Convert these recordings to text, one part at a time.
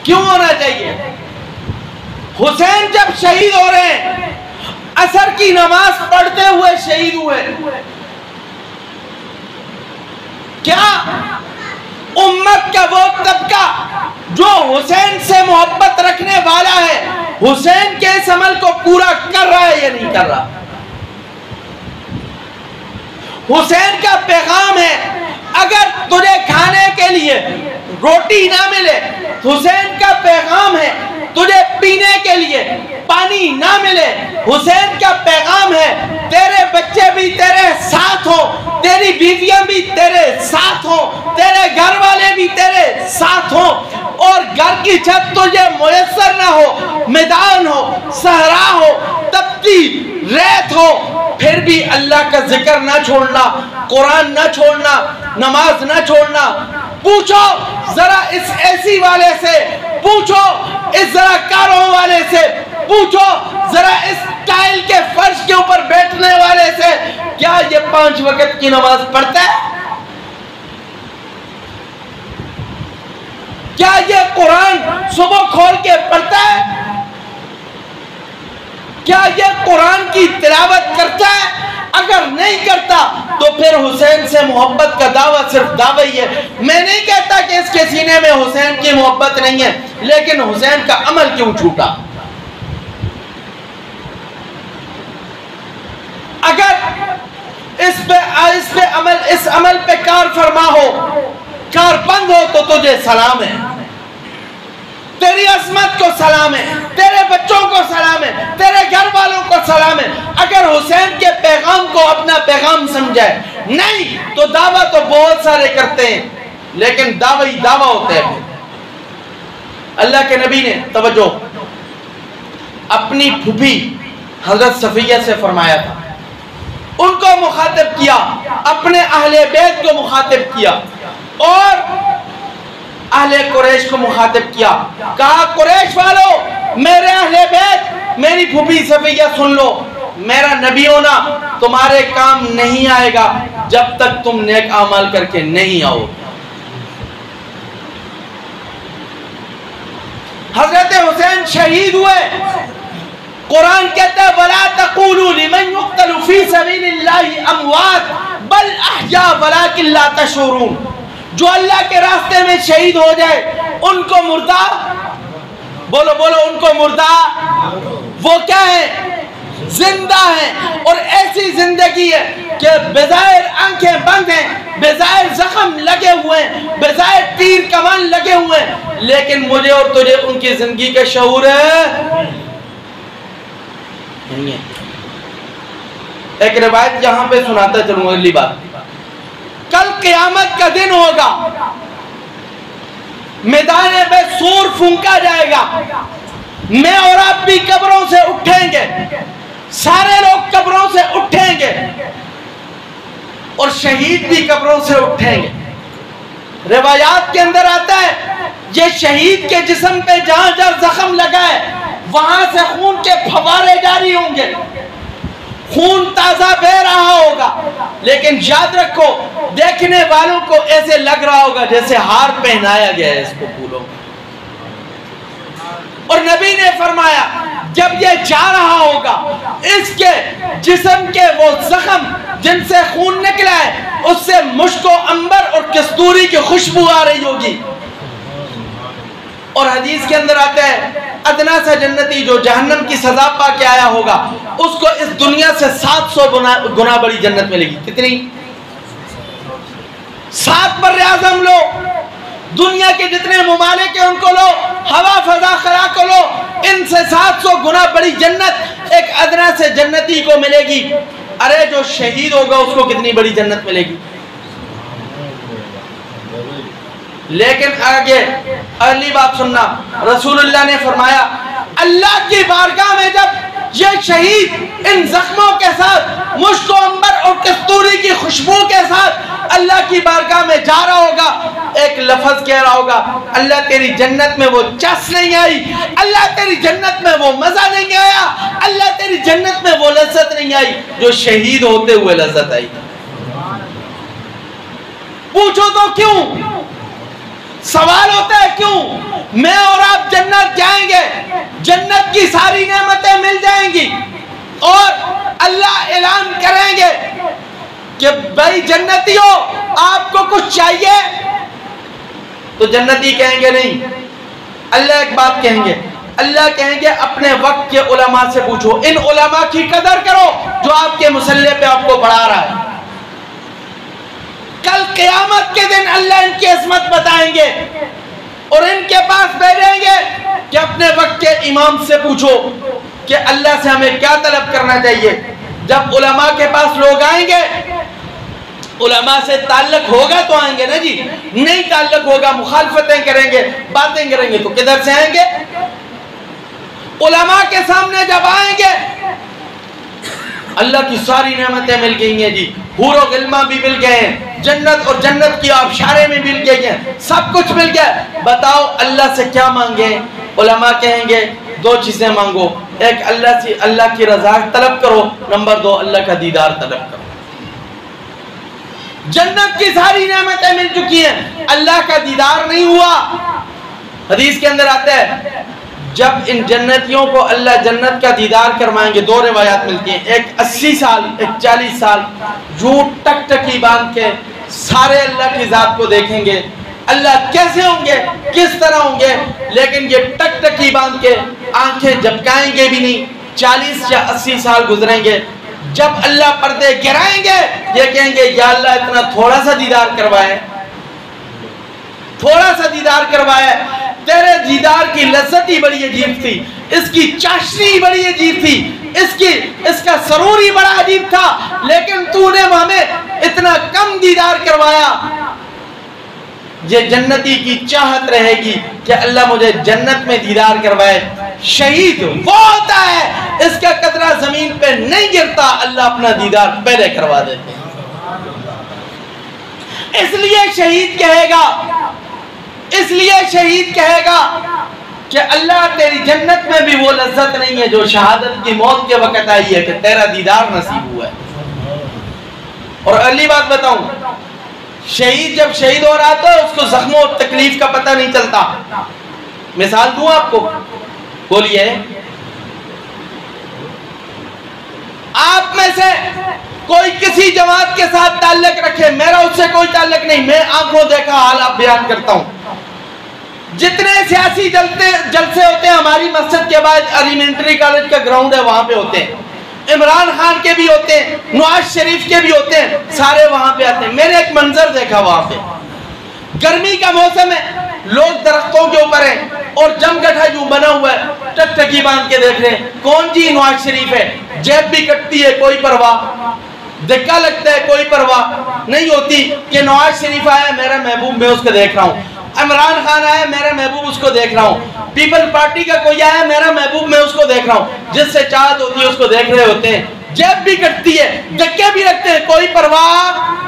क्यों होना चाहिए? हुसैन जब शहीद हो रहे हैं, असर की नमाज पढ़ते हुए शहीद हुए, क्या उम्मत का वो तबका जो हुसैन से मोहब्बत रखने वाला है, हुसैन के इस अमल को पूरा कर रहा है या नहीं कर रहा? हुसैन का पैगाम है, अगर तुझे खाने के लिए रोटी ना मिले, हुसैन का पैगाम है, तुझे पीने के लिए पानी ना मिले, हुसैन का पैगाम है, तेरे बच्चे भी तेरे साथ हो, तेरी बीवियां भी तेरे साथ हो, तेरे घर वाले भी तेरे साथ हो, और घर की छत तुझे मुयस्सर ना हो, मैदान हो, सहरा हो, तपती रेत हो, फिर भी अल्लाह का जिक्र ना छोड़ना, कुरान ना छोड़ना, नमाज ना छोड़ना। पूछो जरा इस एसी वाले से, पूछो इस जरा कारों वाले से, पूछो जरा इस टाइल के फर्श के ऊपर बैठने वाले से, क्या ये 5 वक्त की नमाज पढ़ता है? क्या ये कुरान सुबह खोल के पढ़ता है? क्या ये कुरान की तिलावत करता है? अगर नहीं करता तो फिर हुसैन से मोहब्बत का दावा सिर्फ दावा ही है। मैं नहीं कहता कि इसके सीने में हुसैन की मोहब्बत नहीं है, लेकिन हुसैन का अमल क्यों छूटा? अगर इस अमल पे कार फरमा हो, कार बंद हो तो तुझे सलाम है, तेरी असमत को सलाम है, तेरे बच्चों को सलाम है, तेरे घर वालों को सलाम है। अगर हुसैन के पैगाम को अपना पैगाम समझाए, नहीं तो दावा तो बहुत सारे करते हैं, लेकिन दावा ही दावा होता है। अल्लाह के नबी ने तवज्जो अपनी फूफी हजरत सफिया से फरमाया था, उनको मुखातिब किया, अपने अहले बैत को मुखातिब किया और अहले कुरैश को मुखातिब किया। कहा, कुरैश वालों, मेरे अहले बैत, मेरी फूफी सफिया सुन लो, मेरा नबी होना तुम्हारे काम नहीं आएगा जब तक तुम नेक अमाल करके नहीं आओ। हजरत हुसैन शहीद हुए, कुरान कहता है वला तक़ूलू लिमन युक़्तलु फ़ी सबीलिल्लाहि अमवात बल अहया वलाकिन ला तशऊरून। जो अल्लाह के रास्ते में शहीद हो जाए उनको मुर्दा बोलो, बोलो उनको मुर्दा। वो क्या है? जिंदा है, और ऐसी जिंदगी है कि बेज़ाहिर आंखें बंद हैं, बेज़ाहिर जख्म लगे हुए हैं, बेज़ाहिर तीर कमान लगे हुए हैं, लेकिन मुझे और तुझे उनकी जिंदगी का शऊर है नहीं है। एक रिवायत यहां पे सुनाता चलूंगा अगली बात। कल क़यामत का दिन होगा, मैदान में सूर फूंका जाएगा, मैं और आप भी कब्रों से उठेंगे, सारे लोग कब्रों से उठेंगे और शहीद भी कब्रों से उठेंगे। रिवायात के अंदर आता है, ये शहीद के जिस्म पे जहां जहां जख्म लगा है वहां से खून के फवारे जारी होंगे, खून ताजा बह रहा होगा, लेकिन याद रखो देखने वालों को ऐसे लग रहा होगा जैसे हार पहनाया गया है इसको फूलों। और नबी ने फरमाया जब ये जा रहा होगा, इसके जिस्म के वो जख्म जिनसे खून निकला है उससे मुश्को अंबर और कस्तूरी की खुशबू आ रही होगी। और हदीस के अंदर आता है अदना सा जन्नती जो जहन्नम की सजा पा के आया होगा उसको इस दुनिया से 700 गुना बड़ी जन्नत मिलेगी। कितनी? 7 बर्र-ए-आज़म लो, दुनिया के जितने मुमालिक हैं उनको लो, हवा फजा खला को लो, इनसे 700 गुना बड़ी जन्नत एक अदना से जन्नती को मिलेगी। अरे जो शहीद होगा उसको कितनी बड़ी जन्नत मिलेगी। लेकिन आगे अगली बात सुनना, रसूलुल्लाह ने फरमाया अल्लाह की बारगाह में जब ये शहीद इन जख्मों के साथ मुश्को अंबर और कस्तूरी की खुशबू के साथ अल्लाह की बारगाह में जा रहा होगा, एक लफ्ज कह रहा होगा, अल्लाह तेरी जन्नत में वो चस नहीं आई, अल्लाह तेरी जन्नत में वो मजा नहीं आया, अल्लाह तेरी जन्नत में वो लज्जत नहीं आई जो शहीद होते हुए लज्जत आई। पूछो तो क्यों? सवाल होता है क्यों मैं और आप जन्नत जाएंगे, जन्नत की सारी नेमतें मिल जाएंगी और अल्लाह ऐलान करेंगे कि भाई जन्नतियों आपको कुछ चाहिए, तो जन्नती कहेंगे नहीं। अल्लाह एक बात कहेंगे, अल्लाह कहेंगे अपने वक्त के उलमा से पूछो, इन उलमा की कदर करो जो आपके मुसल्ले पे आपको पढ़ा रहा है। कल क़यामत के दिन अल्लाह इनकी इस्मत बताएंगे और इनके पास बैठेंगे कि अपने वक्त के इमाम से पूछो कि अल्लाह से हमें क्या तलब करना चाहिए। जब उलमा के पास लोग आएंगे, उलमा से ताल्लुक होगा तो आएंगे ना जी, नहीं ताल्लुक होगा मुखालफतें करेंगे, बातें करेंगे, तो किधर से आएंगे। उलमा के सामने जब आएंगे अल्लाह की सारी नेमतें मिल गई हैं जी, हूरो गिल्मा भी मिल गए हैं, जन्नत और जन्नत की आबशारें में मिल गई हैं, सब कुछ मिल गया। बताओ अल्लाह से क्या मांगे। उलमा कहेंगे दो चीजें मांगो, एक अल्लाह की रज़ा तलब करो, नंबर 2 अल्लाह का दीदार तलब करो। जन्नत की सारी नेमतें मिल चुकी हैं, अल्लाह का दीदार नहीं हुआ। हदीस के अंदर आता है जब इन जन्नतियों को अल्लाह जन्नत का दीदार करवाएंगे, 2 रिवायात मिलती हैं, एक 80 साल एक 40 साल झूठ टकटकी बांध के सारे अल्लाह की जात को देखेंगे। अल्लाह कैसे होंगे, किस तरह होंगे, लेकिन ये टकटकी बांध के आंखें झपकाएंगे भी नहीं। 40 या 80 साल गुजरेंगे, जब अल्लाह पर्दे गिराएंगे ये कहेंगे या अल्लाह इतना थोड़ा सा दीदार करवाए, थोड़ा सा दीदार करवाए। तेरे दीदार की लज्जत ही बड़ी अजीब थी, इसकी चाशनी बड़ी अजीब थी, इसका सरूर ही बड़ा अजीब था, लेकिन तूने हमें इतना कम दीदार करवाया। ये जन्नती की चाहत रहेगी कि अल्लाह मुझे जन्नत में दीदार करवाए। शहीद वो होता है इसका कतरा जमीन पे नहीं गिरता, अल्लाह अपना दीदार पहले करवा देते हैं। इसलिए शहीद कहेगा कि अल्लाह तेरी जन्नत में भी वो लज्जत नहीं है जो शहादत की मौत के वक्त आई है कि तेरा दीदार नसीब हुआ है। और अगली बात बताऊं, शहीद जब शहीद हो रहा था उसको जख्मों और तकलीफ का पता नहीं चलता। मिसाल दूं आपको, बोलिए आप में से कोई किसी जमात के साथ ताल्लुक रखे, मेरा उससे कोई ताल्लुक नहीं, मैं आंखों देखा हाल आप बयान करता हूं। जितने सियासी जलसे होते हैं हमारी मस्जिद के बाद एलिमेंट्री कॉलेज का ग्राउंड है वहां पे होते हैं, इमरान खान के भी होते हैं, नवाज शरीफ के भी होते हैं, सारे वहां पे आते हैं। मैंने एक मंजर देखा, वहां पे गर्मी का मौसम है, लोग दरख्तों के ऊपर हैं और जमगठा यूं बना हुआ है, टकटकी बांध के देख रहे हैं। कौन जी? नवाज शरीफ है। जेब भी कटती है, कोई परवाह, धक्का लगता है, कोई परवाह नहीं होती कि नवाज शरीफ आया मेरा महबूब मैं उसको देख रहा हूँ, इमरान खान आया मेरा महबूब उसको देख रहा हूँ, पीपल पार्टी का कोई आया मेरा महबूब मैं उसको देख रहा हूँ। जिससे चाहत होती है उसको देख रहे होते हैं, जेब भी कटती है, धक्के भी लगते हैं, कोई परवाह।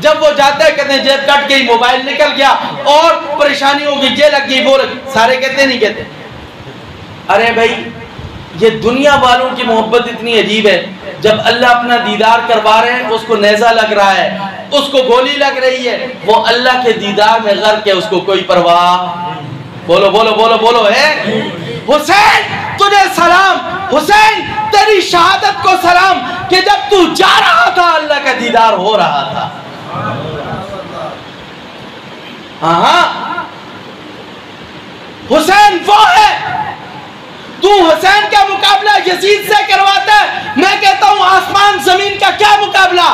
जब वो जाता है कहते हैं जेब कट गई, मोबाइल निकल गया और परेशानी होगी, ये लग गई, वो सारे कहते नहीं कहते। अरे भाई ये दुनिया वालों की मोहब्बत इतनी अजीब है, जब अल्लाह अपना दीदार करवा रहे हैं उसको नेज़ा लग रहा है, उसको गोली लग रही है, वो अल्लाह के दीदार में गर्क है, उसको कोई परवाह। बोलो बोलो बोलो बोलो है। हुसैन तुझे सलाम, हुसैन तेरी शहादत को सलाम कि जब तू जा रहा था अल्लाह का दीदार हो रहा था। हाँ हुसैन वो है। तू हुसैन का मुकाबला यजीद से करवाता है, मैं कहता हूं आसमान जमीन का क्या मुकाबला,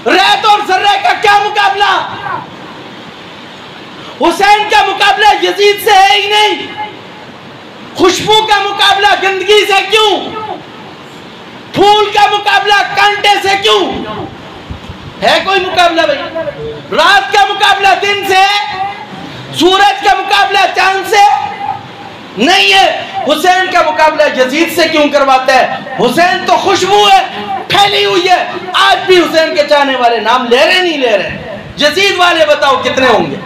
रेत और जर्रे का क्या मुकाबला। हुसैन का मुकाबला यजीद से है ही नहीं। खुशबू का मुकाबला गंदगी से क्यों, फूल का मुकाबला कांटे से क्यों, है कोई मुकाबला भाई? रात का मुकाबला दिन से, सूरज का मुकाबला चांद से नहीं है। हुसैन का मुकाबला यजीद से क्यों करवाता है? हुसैन तो खुशबू है, फैली हुई है। आज भी हुसैन के चाहने वाले नाम ले रहे नहीं ले रहे। यजीद वाले बताओ कितने होंगे?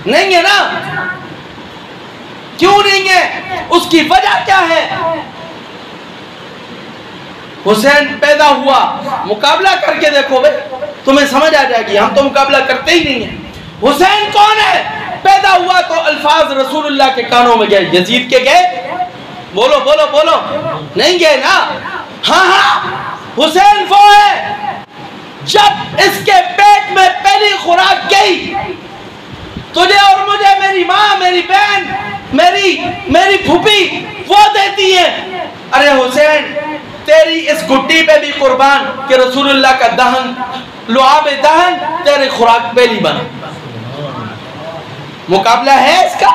नहीं है ना? क्यों नहीं है? उसकी वजह क्या है? हुसैन पैदा हुआ, मुकाबला करके देखो भाई, तुम्हें समझ आ जाएगी, हम तो मुकाबला करते ही नहीं है। हुसैन कौन है? पैदा हुआ तो अल्फाज रसूलुल्लाह के कानों में गए, यजीद के गए? बोलो बोलो बोलो, नहीं गए ना। हाँ हाँ, हुसैन वो है जब इसके पेट में पहली खुराक गई, तुझे और मुझे मेरी माँ, मेरी बहन, मेरी फूफी वो देती है। अरे हुसैन, तेरी इस गुड्डी पे भी कुर्बान कि रसूलुल्लाह का दहन, लुआब दहन तेरी खुराक पहली बना। मुकाबला है इसका?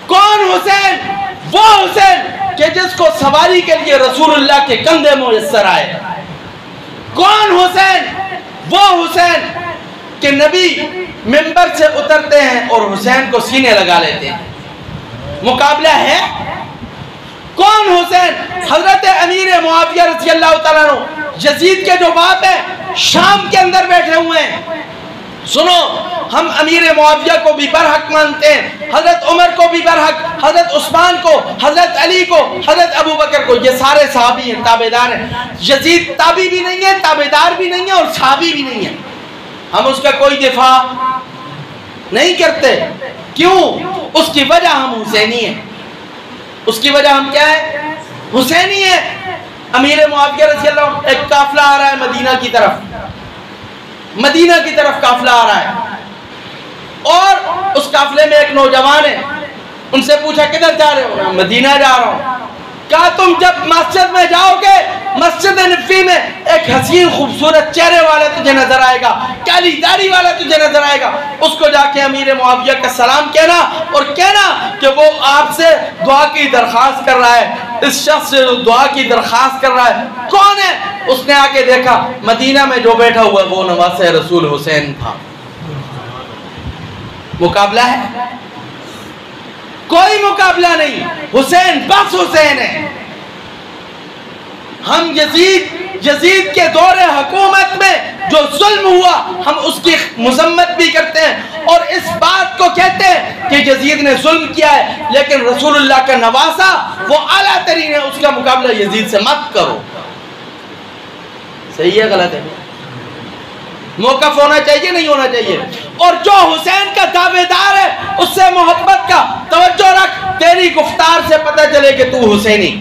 कौन हुसैन? वो हुसैन कि जिसको सवारी के लिए रसूलुल्लाह के कंधे मुयस्सर आए। कौन हुसैन? वो हुसैन कि नबी मिंबर से उतरते हैं और हुसैन को सीने लगा लेते हैं। मुकाबला है? कौन हुसैन? हजरत अमीर मुआविया रज़ी अल्लाह तआला अन्हु, यजीद के जो बाप है, शाम के अंदर बैठे हुए हैं। सुनो, हम अमीर मुआविया को भी बरहक मानते हैं, हजरत उमर को भी बरहक, हजरत उस्मान को, हजरत अली को, हजरत अबू बकर को, ये सारे सहाबी हैं, ताबेदार हैं। यजीद ताबी भी नहीं है, ताबेदार भी नहीं है और सहाबी भी नहीं है। हम उसका कोई दिफा नहीं करते। क्यों? उसकी वजह हम हुसैनी हैं। उसकी वजह हम क्या है? हुसैनी है। अमीर मुआविया रज़ी अल्लाह अन्हु, एक काफिला आ रहा है मदीना की तरफ, मदीना की तरफ काफिला आ रहा है और उस काफिले में एक नौजवान है। उनसे पूछा किधर जा रहे हो? मदीना जा रहा हूं। कहा तुम जब मस्जिद में जाओगे, मस्जिद नबी में एक हसीन खूबसूरत चेहरे वाला तुझे नजर आएगा, काली दाढ़ी वाला तुझे नजर आएगा, उसको जाके अमीर मुआविया का सलाम कहना और कहना कि वो आपसे दुआ की दरखास्त कर रहा है। इस शख्स से दुआ की दरखास्त कर रहा है, कौन है? उसने आके देखा मदीना में जो बैठा हुआ वो नवासे रसूल हुसैन था। मुकाबला है? कोई मुकाबला नहीं। हुसैन बस हुसैन है। हम यजीद के दौरे हुकूमत में जो जुल्म हुआ, हम उसकी मजम्मत भी करते हैं और इस बात को कहते हैं कि यजीद ने जुल्म किया है, लेकिन रसूलुल्लाह का नवासा वो आला तरीन है, उसका मुकाबला यजीद से मत करो। सही है गलत है? मौकफ होना चाहिए नहीं होना चाहिए? और जो हुसैन का दावेदार है उससे मोहब्बत का तवज्जो रख। तेरी गुफ्तार से पता चले कि तू हुसैनी,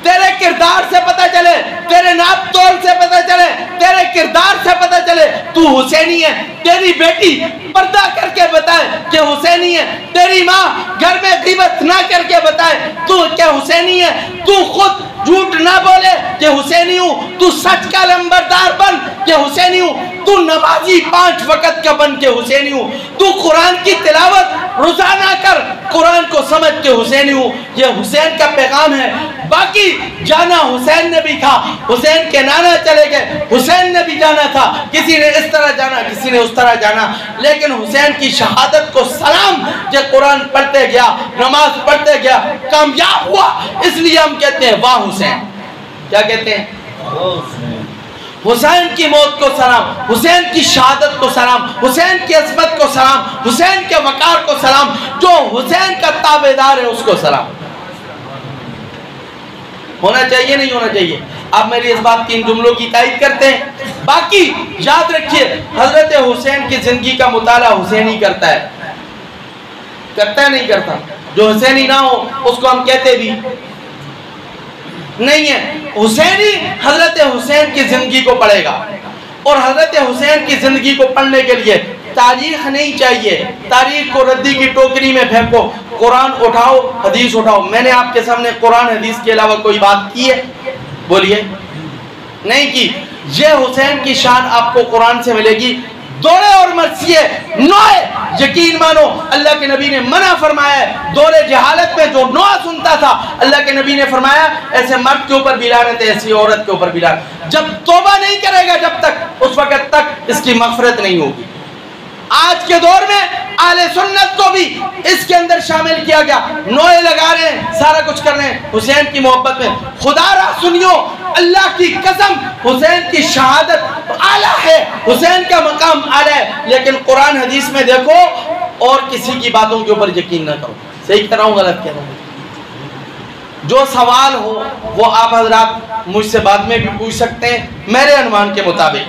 तेरे किरदार से पता चले, तेरे नाप तोल से पता चले, तेरे किरदार से पता चले तू हुसैनी है। तेरी बेटी पर्दा करके बताए कि हुसैनी है, तेरी माँ घर में ग़ीबत ना करके बताए तू क्या हुसैनी है, तू खुद झूठ ना बोले कि हुसैनी हूँ, तू सच का लंबरदार बन कि हुसैनी हूँ, तू नमाजी 5 वक्त का बन के हुसैनी हूँ, तू कुरान की तिलावत रोजाना कर, कुरान को समझ के हुसैनी हूँ। ये हुसैन का पैगाम है। बाकी जाना हुसैन ने भी था, हुसैन के नाना चले गए, हुसैन ने भी जाना था, किसी ने इस तरह जाना, किसी ने उस तरह जाना, लेकिन हुसैन की शहादत को सलाम जो कुरान पढ़ते गया, नमाज पढ़ते गया, कामयाब हुआ। इसलिए हम कहते हैं वाह हुसैन। क्या कहते हैं? हुसैन की मौत को सलाम, हुसैन की शहादत को सलाम, हुसैन की अज़मत को सलाम, हुसैन के वकार को सलाम, जो हुसैन का ताबेदार है उसको सलाम। होना चाहिए नहीं होना चाहिए? आप मेरी इस बात की इन जुमलों की तायीद करते हैं। बाकी याद रखिए, हजरत हुसैन की जिंदगी का मुताला हुसैनी करता है, करता है नहीं करता? जो हुसैनी ना हो उसको हम कहते भी नहीं है। हुसैनी हजरत हुसैन की जिंदगी को पढ़ेगा और हजरत हुसैन की जिंदगी को पढ़ने के लिए तारीख नहीं चाहिए। तारीख को रद्दी की टोकरी में फेंको, कुरान उठाओ, हदीस उठाओ। मैंने आपके सामने कुरान हदीस के अलावा कोई बात की है? बोलिए, नहीं की। ये हुसैन की शान आपको कुरान से मिलेगी। दौरे और मर्सिए नोए यकीन मानो, अल्लाह के नबी ने मना फरमाया है। दौरे जहालत में जो नोआ सुनता था, अल्लाह के नबी ने फरमाया ऐसे मर्द के ऊपर भी लानत है, ऐसी औरत के ऊपर भी लानत। जब तौबा नहीं करेगा जब तक, उस वक्त तक इसकी मग़फ़िरत नहीं होगी। आज के दौर में आले सुन्नत को भी इसके अंदर शामिल किया गया। नोए लगा रहे हैं, सारा कुछ कर रहे हैं हुसैन की मोहब्बत में। खुदारा सुनियो, अल्लाह की कसम, हुसैन की शहादत आला है, हुसैन का मकाम आला है, लेकिन कुरान हदीस में देखो और किसी की बातों के ऊपर यकीन ना करो। सही कह रहा हूँ गलत कह रहा हूँ? जो सवाल हो वो आप हजरात मुझसे बाद में भी पूछ सकते हैं। मेरे अनुमान के मुताबिक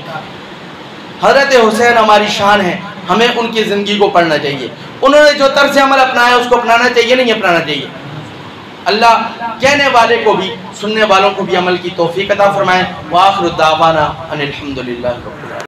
हजरत हुसैन हमारी शान है, हमें उनकी ज़िंदगी को पढ़ना चाहिए। उन्होंने जो तर्ज अमल अपनाया उसको अपनाना चाहिए, नहीं अपनाना चाहिए। अल्लाह कहने वाले को भी सुनने वालों को भी अमल की तौफीक अता फरमाए। व आखिरु दावाना अनिल हम्दुलिल्लाह।